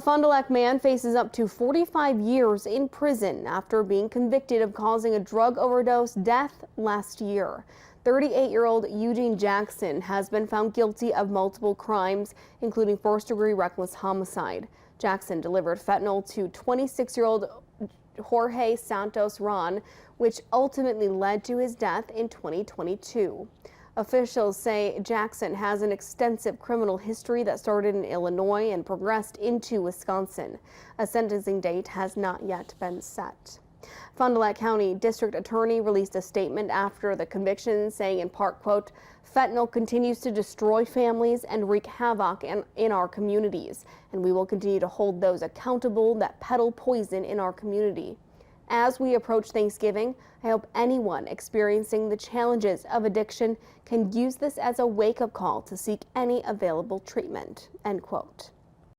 A Fond du Lac man faces up to 45 years in prison after being convicted of causing a drug overdose death last year. 38-year-old Eugene Jackson has been found guilty of multiple crimes, including first-degree reckless homicide. Jackson delivered fentanyl to 26-year-old Jorge Santos Ron, which ultimately led to his death in 2022. Officials say Jackson has an extensive criminal history that started in Illinois and progressed into Wisconsin. A sentencing date has not yet been set. Fond du Lac County District Attorney released a statement after the conviction, saying in part, quote, "Fentanyl continues to destroy families and wreak havoc in our communities, and we will continue to hold those accountable that peddle poison in our community. As we approach Thanksgiving, I hope anyone experiencing the challenges of addiction can use this as a wake-up call to seek any available treatment," end quote.